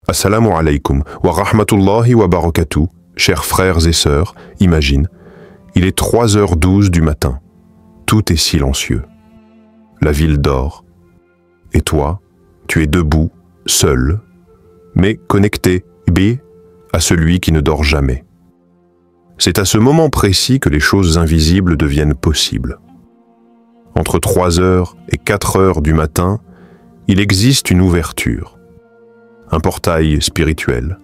Assalamu alaikum wa rahmatullahi wa barakatuh, chers frères et sœurs, imagine, il est 3h12 du matin. Tout est silencieux. La ville dort. Et toi, tu es debout, seul, mais connecté, à celui qui ne dort jamais. C'est à ce moment précis que les choses invisibles deviennent possibles. Entre 3h et 4h du matin, il existe une ouverture, un portail spirituel,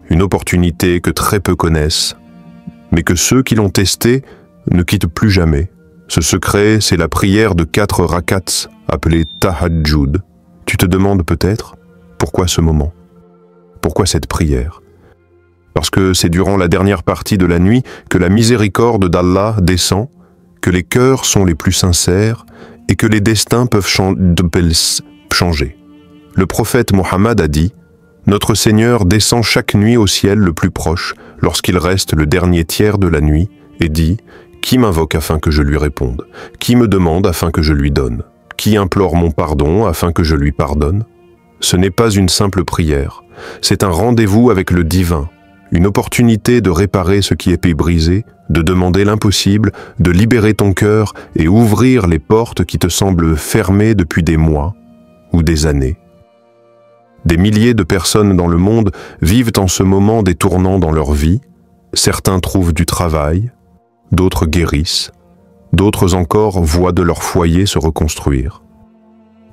une opportunité que très peu connaissent, mais que ceux qui l'ont testé ne quittent plus jamais. Ce secret, c'est la prière de 4 rakats, appelée Tahajjud. Tu te demandes peut-être, pourquoi ce moment? Pourquoi cette prière? Parce que c'est durant la dernière partie de la nuit que la miséricorde d'Allah descend, que les cœurs sont les plus sincères et que les destins peuvent changer. Le prophète Mohammed a dit « Notre Seigneur descend chaque nuit au ciel le plus proche lorsqu'il reste le dernier tiers de la nuit et dit « Qui m'invoque afin que je lui réponde? Qui me demande afin que je lui donne? Qui implore mon pardon afin que je lui pardonne ?» Ce n'est pas une simple prière, c'est un rendez-vous avec le divin, une opportunité de réparer ce qui est brisé, de demander l'impossible, de libérer ton cœur et ouvrir les portes qui te semblent fermées depuis des mois ou des années. Des milliers de personnes dans le monde vivent en ce moment des tournants dans leur vie. Certains trouvent du travail, d'autres guérissent, d'autres encore voient de leur foyer se reconstruire.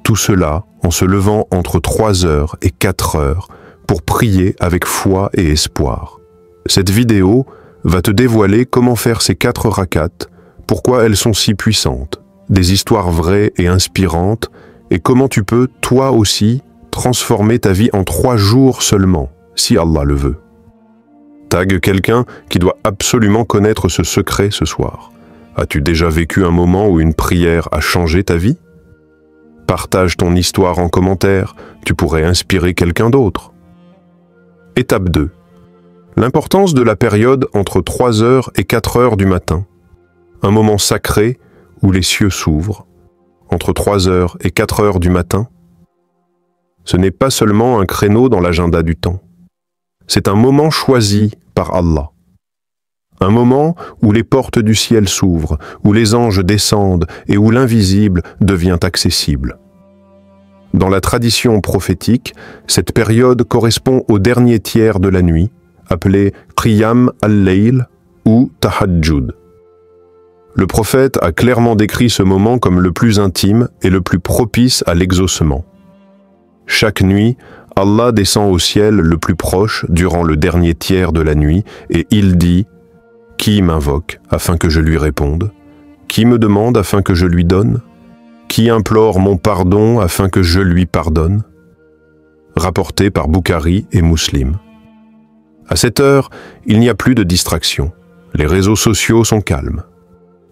Tout cela en se levant entre 3h et 4h pour prier avec foi et espoir. Cette vidéo va te dévoiler comment faire ces 4 rakats, pourquoi elles sont si puissantes, des histoires vraies et inspirantes, et comment tu peux, toi aussi, transformer ta vie en 3 jours seulement, si Allah le veut. Tag quelqu'un qui doit absolument connaître ce secret ce soir. As-tu déjà vécu un moment où une prière a changé ta vie? Partage ton histoire en commentaire, tu pourrais inspirer quelqu'un d'autre. Étape 2. L'importance de la période entre 3h et 4h du matin. Un moment sacré où les cieux s'ouvrent. Entre 3h et 4h du matin. Ce n'est pas seulement un créneau dans l'agenda du temps. C'est un moment choisi par Allah. Un moment où les portes du ciel s'ouvrent, où les anges descendent et où l'invisible devient accessible. Dans la tradition prophétique, cette période correspond au dernier tiers de la nuit, appelé Qiyam al-Layl ou Tahajjud. Le prophète a clairement décrit ce moment comme le plus intime et le plus propice à l'exaucement. Chaque nuit, Allah descend au ciel le plus proche durant le dernier tiers de la nuit et il dit « Qui m'invoque afin que je lui réponde? Qui me demande afin que je lui donne? Qui implore mon pardon afin que je lui pardonne ?» Rapporté par Bukhari et Muslim. À cette heure, il n'y a plus de distraction. Les réseaux sociaux sont calmes.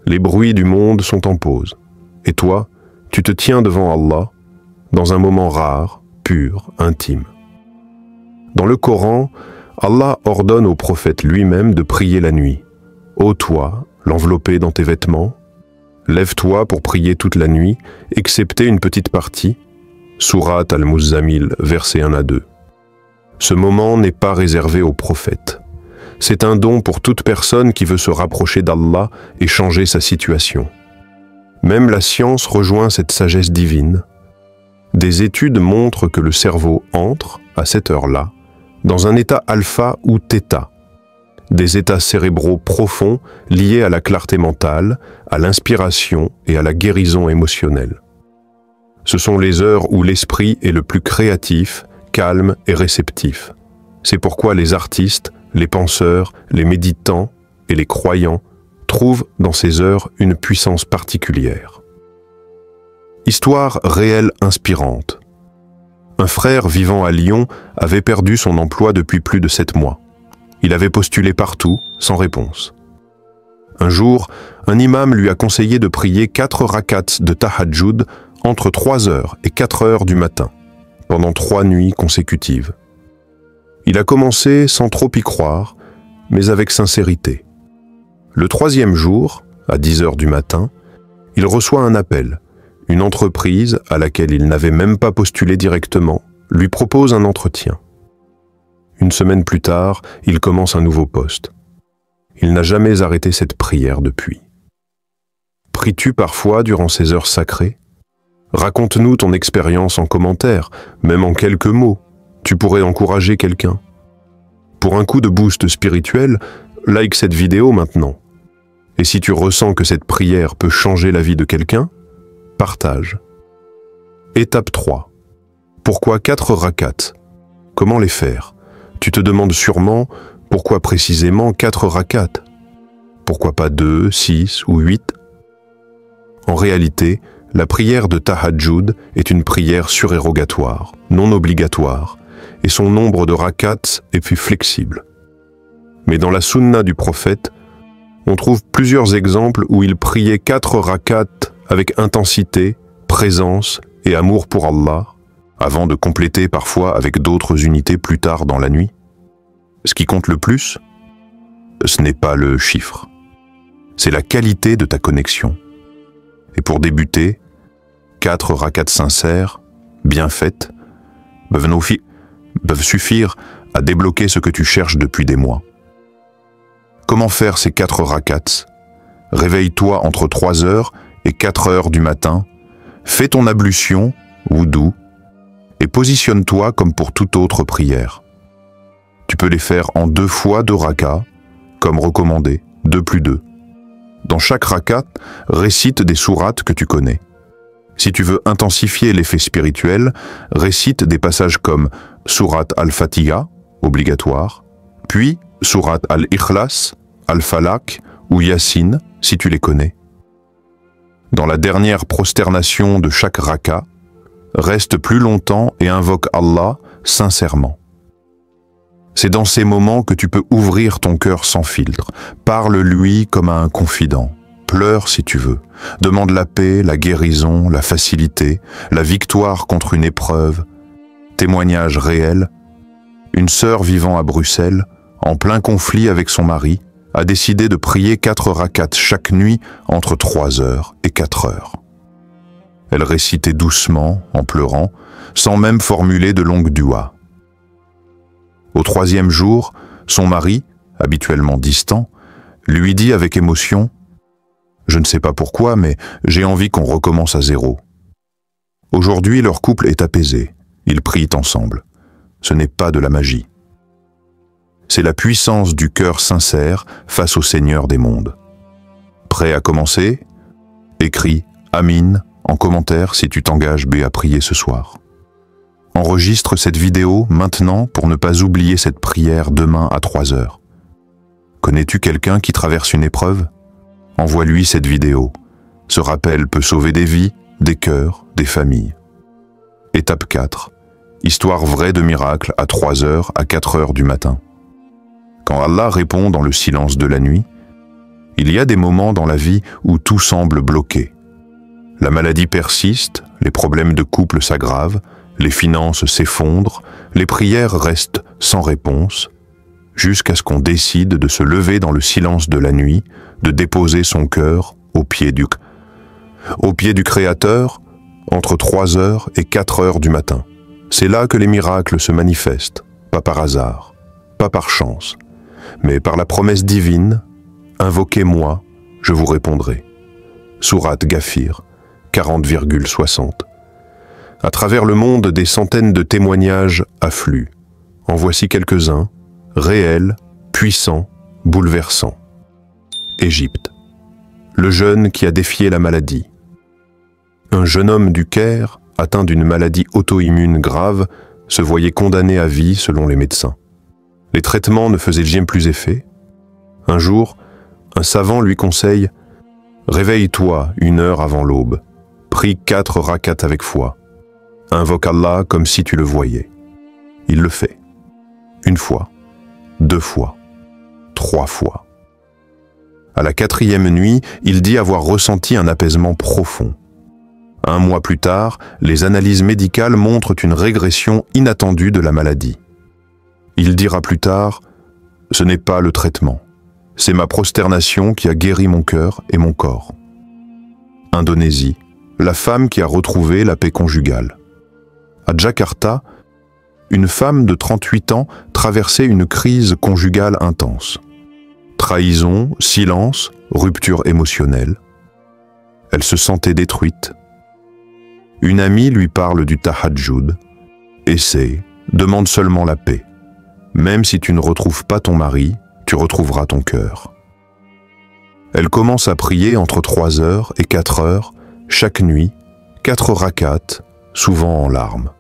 Les bruits du monde sont en pause. Et toi, tu te tiens devant Allah, dans un moment rare, pur, intime. Dans le Coran, Allah ordonne au prophète lui-même de prier la nuit. Ô toi, l'envelopper dans tes vêtements, lève-toi pour prier toute la nuit, excepté une petite partie. Sourate Al-Muzammil, versets 1 à 2. Ce moment n'est pas réservé aux prophètes. C'est un don pour toute personne qui veut se rapprocher d'Allah et changer sa situation. Même la science rejoint cette sagesse divine. Des études montrent que le cerveau entre, à cette heure-là, dans un état alpha ou θ, des états cérébraux profonds liés à la clarté mentale, à l'inspiration et à la guérison émotionnelle. Ce sont les heures où l'esprit est le plus créatif, calme et réceptif. C'est pourquoi les artistes, les penseurs, les méditants et les croyants trouvent dans ces heures une puissance particulière. Histoire réelle inspirante. Un frère vivant à Lyon avait perdu son emploi depuis plus de 7 mois. Il avait postulé partout, sans réponse. Un jour, un imam lui a conseillé de prier 4 rakats de Tahajjud entre 3h et 4h du matin, pendant 3 nuits consécutives. Il a commencé sans trop y croire, mais avec sincérité. Le 3e jour, à 10h du matin, il reçoit un appel. Une entreprise, à laquelle il n'avait même pas postulé directement, lui propose un entretien. Une semaine plus tard, il commence un nouveau poste. Il n'a jamais arrêté cette prière depuis. Pries-tu parfois durant ces heures sacrées? Raconte-nous ton expérience en commentaire, même en quelques mots. Tu pourrais encourager quelqu'un. Pour un coup de boost spirituel, like cette vidéo maintenant. Et si tu ressens que cette prière peut changer la vie de quelqu'un, partage. Étape 3. Pourquoi 4 rakats? Comment les faire? Tu te demandes sûrement pourquoi précisément 4 rakats? Pourquoi pas 2, 6 ou 8? En réalité, la prière de Tahajjud est une prière surérogatoire, non obligatoire, et son nombre de rakats est plus flexible. Mais dans la sunna du prophète, on trouve plusieurs exemples où il priait 4 rakats avec intensité, présence et amour pour Allah, avant de compléter parfois avec d'autres unités plus tard dans la nuit. Ce qui compte le plus, ce n'est pas le chiffre, c'est la qualité de ta connexion. Et pour débuter, 4 rakats sincères, bien faites, peuvent suffire à débloquer ce que tu cherches depuis des mois. Comment faire ces 4 rakats? Réveille-toi entre 3 heures et 4 heures du matin, fais ton ablution, wudu, et positionne-toi comme pour toute autre prière. Tu peux les faire en 2 fois 2 rakats, comme recommandé, 2 plus 2. Dans chaque rakat, récite des sourates que tu connais. Si tu veux intensifier l'effet spirituel, récite des passages comme Sourate al-Fatiha, obligatoire, puis Sourate al-Ikhlas, al-Falaq ou Yassine, si tu les connais. Dans la dernière prosternation de chaque raka, reste plus longtemps et invoque Allah sincèrement. C'est dans ces moments que tu peux ouvrir ton cœur sans filtre. Parle-lui comme à un confident. Pleure si tu veux. Demande la paix, la guérison, la facilité, la victoire contre une épreuve. Témoignage réel. Une sœur vivant à Bruxelles, en plein conflit avec son mari, a décidé de prier 4 rakats chaque nuit entre 3 heures et 4 heures. Elle récitait doucement, en pleurant, sans même formuler de longues duas. Au 3e jour, son mari, habituellement distant, lui dit avec émotion « Je ne sais pas pourquoi, mais j'ai envie qu'on recommence à zéro. » Aujourd'hui, leur couple est apaisé. Ils prient ensemble. Ce n'est pas de la magie. C'est la puissance du cœur sincère face au Seigneur des mondes. Prêt à commencer? Écris « Amin » en commentaire si tu t'engages à prier ce soir. Enregistre cette vidéo maintenant pour ne pas oublier cette prière demain à 3 heures. Connais-tu quelqu'un qui traverse une épreuve? Envoie-lui cette vidéo. Ce rappel peut sauver des vies, des cœurs, des familles. Étape 4. Histoire vraie de miracle à 3 heures à 4 heures du matin. Quand Allah répond dans le silence de la nuit, il y a des moments dans la vie où tout semble bloqué. La maladie persiste, les problèmes de couple s'aggravent, les finances s'effondrent, les prières restent sans réponse, jusqu'à ce qu'on décide de se lever dans le silence de la nuit, de déposer son cœur au pied du Créateur, entre 3 heures et 4 heures du matin. C'est là que les miracles se manifestent, pas par hasard, pas par chance, mais par la promesse divine, « Invoquez-moi, je vous répondrai ». Sourate Ghafir, 40,60. À travers le monde, des centaines de témoignages affluent. En voici quelques-uns, réels, puissants, bouleversants. Égypte. Le jeune qui a défié la maladie. Un jeune homme du Caire, atteint d'une maladie auto-immune grave, se voyait condamné à vie selon les médecins. Les traitements ne faisaient jamais plus effet. Un jour, un savant lui conseille « Réveille-toi 1 heure avant l'aube, prie 4 rakats avec foi. Invoque Allah comme si tu le voyais. » Il le fait. 1 fois, 2 fois, 3 fois. À la 4e nuit, il dit avoir ressenti un apaisement profond. 1 mois plus tard, les analyses médicales montrent une régression inattendue de la maladie. Il dira plus tard « Ce n'est pas le traitement, c'est ma prosternation qui a guéri mon cœur et mon corps. » Indonésie, la femme qui a retrouvé la paix conjugale. À Jakarta, une femme de 38 ans traversait une crise conjugale intense. Trahison, silence, rupture émotionnelle. Elle se sentait détruite. Une amie lui parle du tahajjud. Essaie, demande seulement la paix. Même si tu ne retrouves pas ton mari, tu retrouveras ton cœur. Elle commence à prier entre 3 heures et 4 heures, chaque nuit, 4 rakats, souvent en larmes.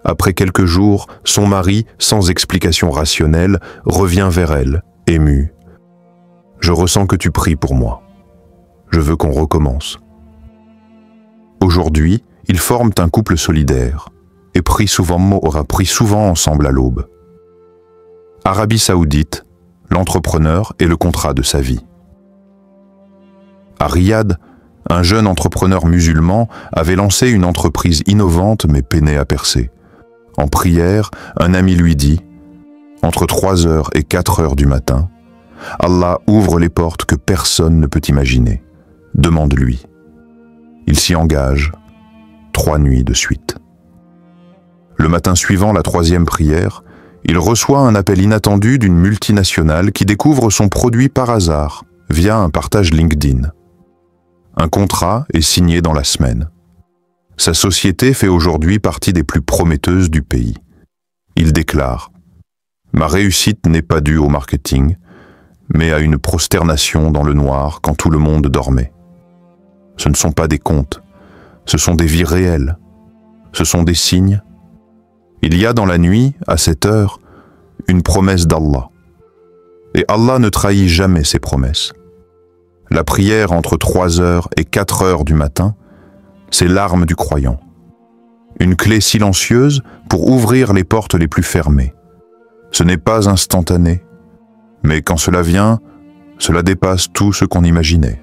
Après quelques jours, son mari, sans explication rationnelle, revient vers elle, ému. « Je ressens que tu pries pour moi. Je veux qu'on recommence. » Aujourd'hui, ils forment un couple solidaire et prient souvent ensemble à l'aube. Arabie Saoudite, l'entrepreneur et le contrat de sa vie. À Riyad, un jeune entrepreneur musulman avait lancé une entreprise innovante mais peinait à percer. En prière, un ami lui dit, entre 3 heures et 4 heures du matin, Allah ouvre les portes que personne ne peut imaginer. Demande-lui. Il s'y engage, 3 nuits de suite. Le matin suivant la 3e prière, il reçoit un appel inattendu d'une multinationale qui découvre son produit par hasard, via un partage LinkedIn. Un contrat est signé dans la semaine. Sa société fait aujourd'hui partie des plus prometteuses du pays. Il déclare « Ma réussite n'est pas due au marketing, mais à une prosternation dans le noir quand tout le monde dormait. Ce ne sont pas des contes, ce sont des vies réelles, ce sont des signes. Il y a dans la nuit, à cette heure, une promesse d'Allah. Et Allah ne trahit jamais ses promesses. La prière entre 3 heures et 4 heures du matin, c'est l'arme du croyant. Une clé silencieuse pour ouvrir les portes les plus fermées. Ce n'est pas instantané, mais quand cela vient, cela dépasse tout ce qu'on imaginait.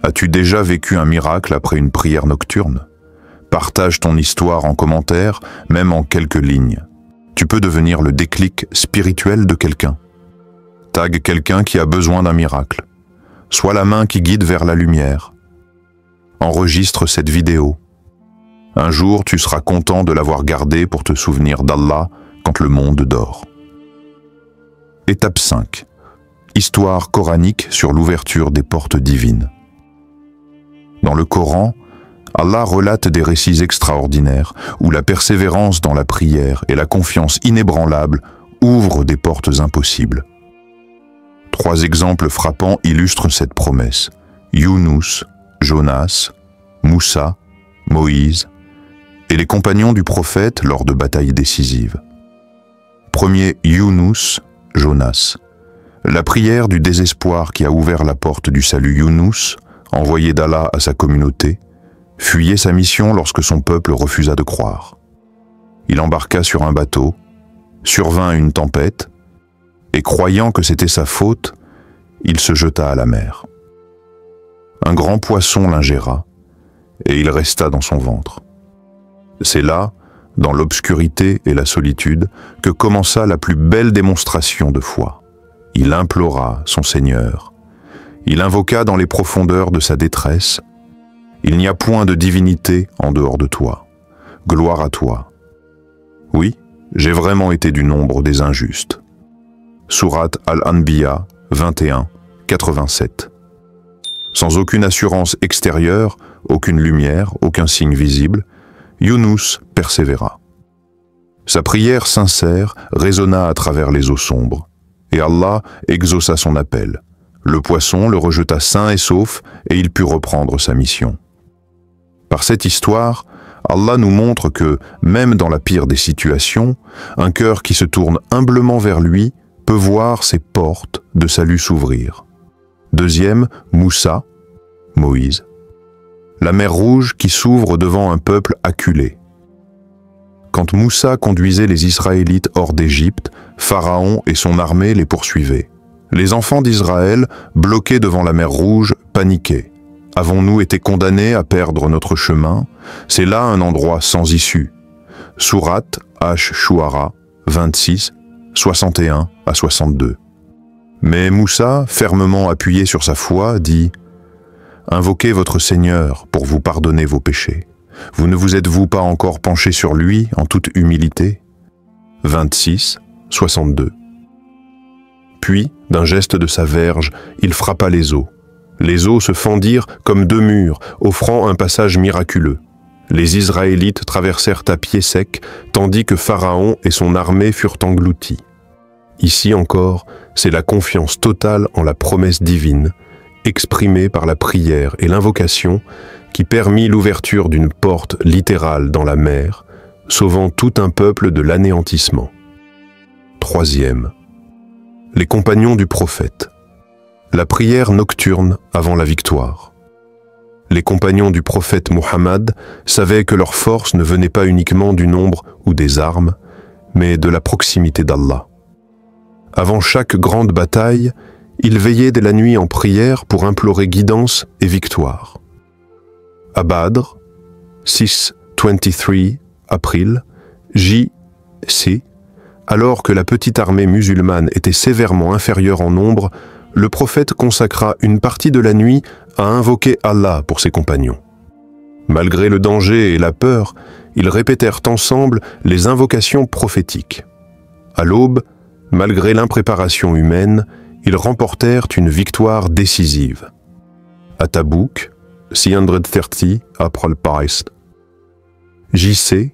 As-tu déjà vécu un miracle après une prière nocturne? Partage ton histoire en commentaire, même en quelques lignes. Tu peux devenir le déclic spirituel de quelqu'un. Tag quelqu'un qui a besoin d'un miracle. Sois la main qui guide vers la lumière. Enregistre cette vidéo. Un jour, tu seras content de l'avoir gardée pour te souvenir d'Allah quand le monde dort. Étape 5. Histoire coranique sur l'ouverture des portes divines. Dans le Coran, Allah relate des récits extraordinaires où la persévérance dans la prière et la confiance inébranlable ouvrent des portes impossibles. 3 exemples frappants illustrent cette promesse. Younous, Jonas, Moussa, Moïse et les compagnons du prophète lors de batailles décisives. Premier, Younous, Jonas. La prière du désespoir qui a ouvert la porte du salut. Younous, envoyé d'Allah à sa communauté, fuyait sa mission lorsque son peuple refusa de croire. Il embarqua sur un bateau, survint une tempête, et croyant que c'était sa faute, il se jeta à la mer. Un grand poisson l'ingéra, et il resta dans son ventre. C'est là, dans l'obscurité et la solitude, que commença la plus belle démonstration de foi. Il implora son Seigneur. Il invoqua dans les profondeurs de sa détresse. Il n'y a point de divinité en dehors de toi. Gloire à toi. Oui, j'ai vraiment été du nombre des injustes. Sourate Al-Anbiya 21, 87. Sans aucune assurance extérieure, aucune lumière, aucun signe visible, Younous persévéra. Sa prière sincère résonna à travers les eaux sombres, et Allah exauça son appel. Le poisson le rejeta sain et sauf, et il put reprendre sa mission. Par cette histoire, Allah nous montre que, même dans la pire des situations, un cœur qui se tourne humblement vers lui peut voir ses portes de salut s'ouvrir. Deuxième, Moussa, Moïse. La mer Rouge qui s'ouvre devant un peuple acculé. Quand Moussa conduisait les Israélites hors d'Égypte, Pharaon et son armée les poursuivaient. Les enfants d'Israël, bloqués devant la mer Rouge, paniquaient. Avons-nous été condamnés à perdre notre chemin? C'est là un endroit sans issue. Sourate Ash-Shu'ara 26, 61 à 62. Mais Moussa, fermement appuyé sur sa foi, dit « Invoquez votre Seigneur pour vous pardonner vos péchés. Vous ne vous êtes-vous pas encore penché sur lui en toute humilité? 26, 62. Puis, d'un geste de sa verge, il frappa les eaux. Les eaux se fendirent comme deux murs, offrant un passage miraculeux. Les Israélites traversèrent à pied sec, tandis que Pharaon et son armée furent engloutis. Ici encore, c'est la confiance totale en la promesse divine, exprimée par la prière et l'invocation, qui permit l'ouverture d'une porte littérale dans la mer, sauvant tout un peuple de l'anéantissement. Troisième, les compagnons du prophète. La prière nocturne avant la victoire. Les compagnons du prophète Muhammad savaient que leur force ne venait pas uniquement du nombre ou des armes, mais de la proximité d'Allah. Avant chaque grande bataille, ils veillaient dès la nuit en prière pour implorer guidance et victoire. À Badr, 6-23 avril, J.C., alors que la petite armée musulmane était sévèrement inférieure en nombre, le prophète consacra une partie de la nuit à invoquer Allah pour ses compagnons. Malgré le danger et la peur, ils répétèrent ensemble les invocations prophétiques. À l'aube, malgré l'impréparation humaine, ils remportèrent une victoire décisive. À Tabouk, 630 après le Paris. J.C.,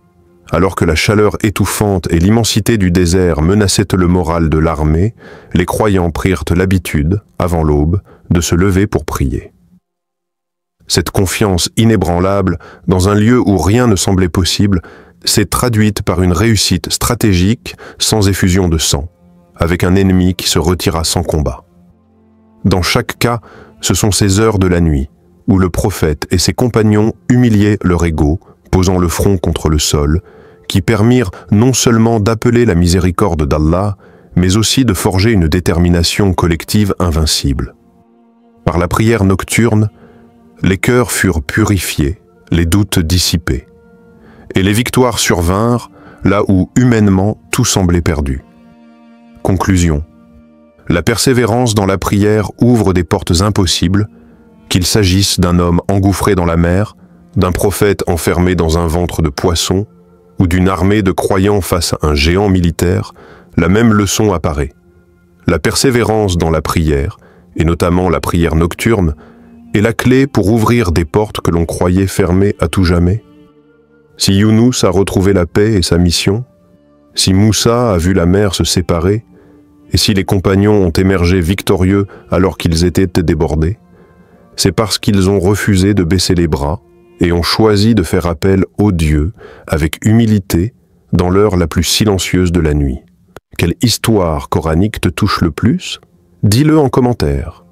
alors que la chaleur étouffante et l'immensité du désert menaçaient le moral de l'armée, les croyants prirent l'habitude, avant l'aube, de se lever pour prier. Cette confiance inébranlable, dans un lieu où rien ne semblait possible, s'est traduite par une réussite stratégique sans effusion de sang, avec un ennemi qui se retira sans combat. Dans chaque cas, ce sont ces heures de la nuit, où le prophète et ses compagnons humiliaient leur ego, posant le front contre le sol, qui permirent non seulement d'appeler la miséricorde d'Allah, mais aussi de forger une détermination collective invincible. Par la prière nocturne, les cœurs furent purifiés, les doutes dissipés, et les victoires survinrent là où humainement tout semblait perdu. Conclusion. La persévérance dans la prière ouvre des portes impossibles, qu'il s'agisse d'un homme engouffré dans la mer, d'un prophète enfermé dans un ventre de poisson, ou d'une armée de croyants face à un géant militaire, la même leçon apparaît. La persévérance dans la prière, et notamment la prière nocturne, est la clé pour ouvrir des portes que l'on croyait fermées à tout jamais. Si Younous a retrouvé la paix et sa mission, si Moussa a vu la mer se séparer, et si les compagnons ont émergé victorieux alors qu'ils étaient débordés, c'est parce qu'ils ont refusé de baisser les bras et ont choisi de faire appel au Dieu avec humilité dans l'heure la plus silencieuse de la nuit. Quelle histoire coranique te touche le plus? Dis-le en commentaire.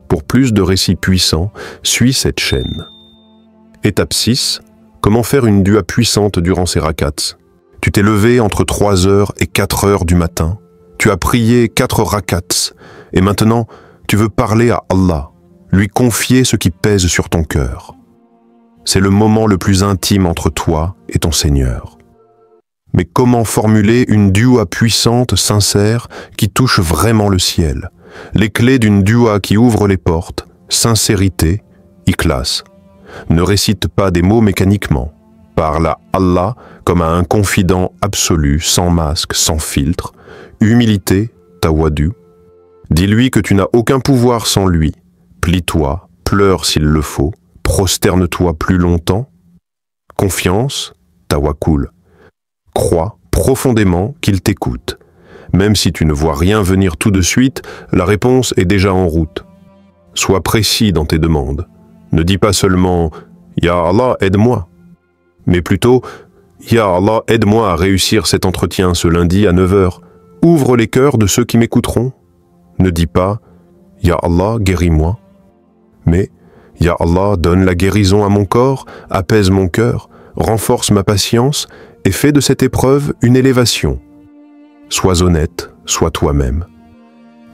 Pour plus de récits puissants, suis cette chaîne. Étape 6. Comment faire une dua puissante durant ces rakats? Tu t'es levé entre 3h et 4h du matin. Tu as prié 4 rakats. Et maintenant, tu veux parler à Allah, lui confier ce qui pèse sur ton cœur. C'est le moment le plus intime entre toi et ton Seigneur. Mais comment formuler une dua puissante, sincère, qui touche vraiment le ciel? Les clés d'une dua qui ouvre les portes, sincérité, ikhlas. Ne récite pas des mots mécaniquement. Parle à Allah comme à un confident absolu, sans masque, sans filtre. Humilité, tawadu. Dis-lui que tu n'as aucun pouvoir sans lui. Plie-toi, pleure s'il le faut. Prosterne-toi plus longtemps. Confiance, tawakkul. Crois profondément qu'il t'écoute. Même si tu ne vois rien venir tout de suite, la réponse est déjà en route. Sois précis dans tes demandes. Ne dis pas seulement « Ya Allah, aide-moi », mais plutôt « Ya Allah, aide-moi à réussir cet entretien ce lundi à 9h. Ouvre les cœurs de ceux qui m'écouteront. » Ne dis pas « Ya Allah, guéris-moi », mais « Ya Allah, donne la guérison à mon corps, apaise mon cœur, renforce ma patience et fais de cette épreuve une élévation. » Sois honnête, sois toi-même.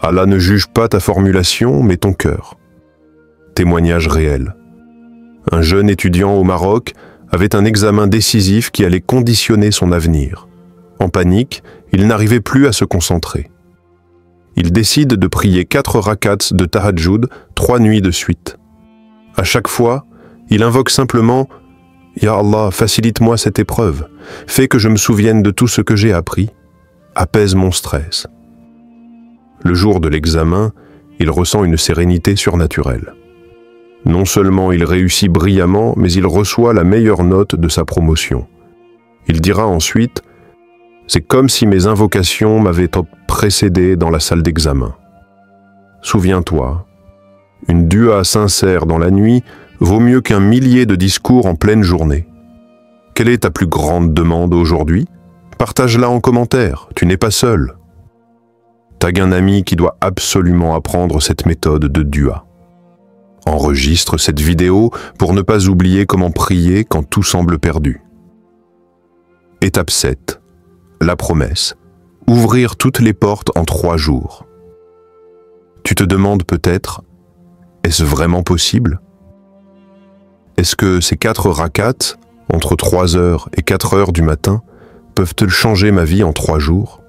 Allah ne juge pas ta formulation, mais ton cœur. Témoignage réel. Un jeune étudiant au Maroc avait un examen décisif qui allait conditionner son avenir. En panique, il n'arrivait plus à se concentrer. Il décide de prier 4 rakats de tahajjud 3 nuits de suite. À chaque fois, il invoque simplement Ya Allah, facilite-moi cette épreuve, fais que je me souvienne de tout ce que j'ai appris, apaise mon stress. Le jour de l'examen, il ressent une sérénité surnaturelle. Non seulement il réussit brillamment, mais il reçoit la meilleure note de sa promotion. Il dira ensuite « C'est comme si mes invocations m'avaient précédé dans la salle d'examen. » Souviens-toi, une dua sincère dans la nuit vaut mieux qu'un millier de discours en pleine journée. Quelle est ta plus grande demande aujourd'hui? Partage-la en commentaire, tu n'es pas seul. Tag un ami qui doit absolument apprendre cette méthode de dua. Enregistre cette vidéo pour ne pas oublier comment prier quand tout semble perdu. Étape 7. La promesse. Ouvrir toutes les portes en 3 jours. Tu te demandes peut-être, est-ce vraiment possible? Est-ce que ces 4 rakats, entre 3h et 4h du matin, peuvent-elles changer ma vie en 3 jours?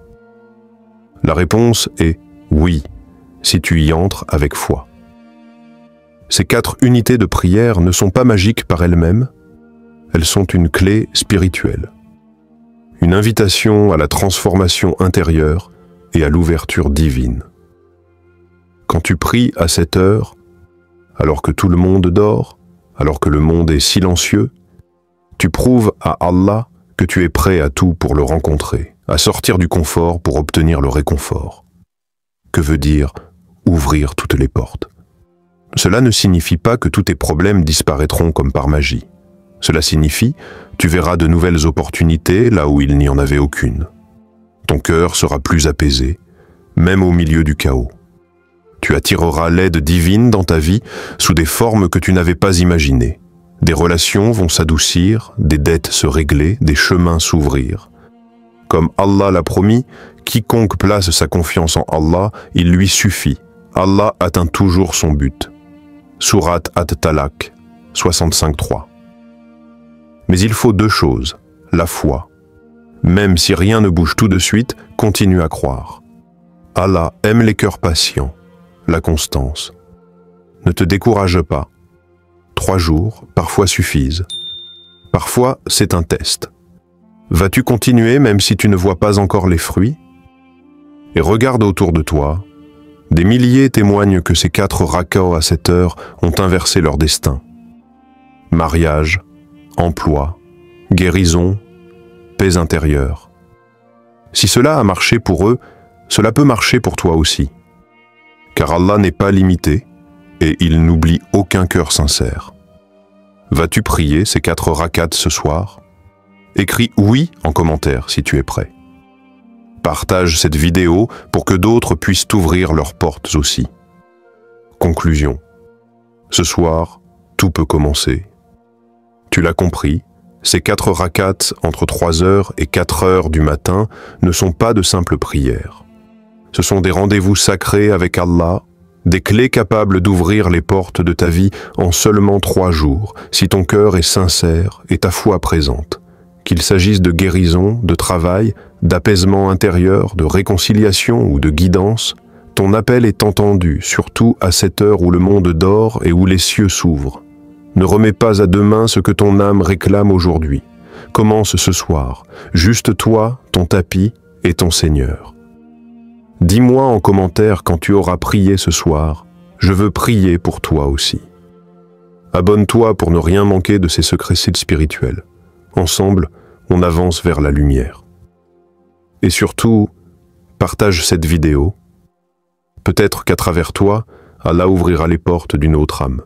La réponse est oui, si tu y entres avec foi. Ces 4 unités de prière ne sont pas magiques par elles-mêmes, elles sont une clé spirituelle. Une invitation à la transformation intérieure et à l'ouverture divine. Quand tu pries à cette heure, alors que tout le monde dort, alors que le monde est silencieux, tu prouves à Allah que tu es prêt à tout pour le rencontrer, à sortir du confort pour obtenir le réconfort. Que veut dire ouvrir toutes les portes? Cela ne signifie pas que tous tes problèmes disparaîtront comme par magie. Cela signifie tu verras de nouvelles opportunités là où il n'y en avait aucune. Ton cœur sera plus apaisé, même au milieu du chaos. Tu attireras l'aide divine dans ta vie sous des formes que tu n'avais pas imaginées. Des relations vont s'adoucir, des dettes se régler, des chemins s'ouvrir. Comme Allah l'a promis, quiconque place sa confiance en Allah, il lui suffit. Allah atteint toujours son but. Surat At-Talaq, 65.3. Mais il faut 2 choses, la foi. Même si rien ne bouge tout de suite, continue à croire. Allah aime les cœurs patients, la constance. Ne te décourage pas. 3 jours, parfois suffisent. Parfois, c'est un test. Vas-tu continuer même si tu ne vois pas encore les fruits? Et regarde autour de toi. Des milliers témoignent que ces 4 rakats à cette heure ont inversé leur destin. Mariage, emploi, guérison, paix intérieure. Si cela a marché pour eux, cela peut marcher pour toi aussi. Car Allah n'est pas limité et il n'oublie aucun cœur sincère. Vas-tu prier ces 4 rakats ce soir? Écris oui en commentaire si tu es prêt. Partage cette vidéo pour que d'autres puissent t'ouvrir leurs portes aussi. Conclusion. Ce soir, tout peut commencer. Tu l'as compris, ces 4 rakats entre 3h et 4h du matin ne sont pas de simples prières. Ce sont des rendez-vous sacrés avec Allah, des clés capables d'ouvrir les portes de ta vie en seulement 3 jours, si ton cœur est sincère et ta foi présente. Qu'il s'agisse de guérison, de travail, d'apaisement intérieur, de réconciliation ou de guidance, ton appel est entendu, surtout à cette heure où le monde dort et où les cieux s'ouvrent. Ne remets pas à demain ce que ton âme réclame aujourd'hui. Commence ce soir, juste toi, ton tapis et ton Seigneur. Dis-moi en commentaire quand tu auras prié ce soir, je veux prier pour toi aussi. Abonne-toi pour ne rien manquer de ces secrets spirituels. Ensemble, on avance vers la lumière. Et surtout, partage cette vidéo. Peut-être qu'à travers toi, Allah ouvrira les portes d'une autre âme.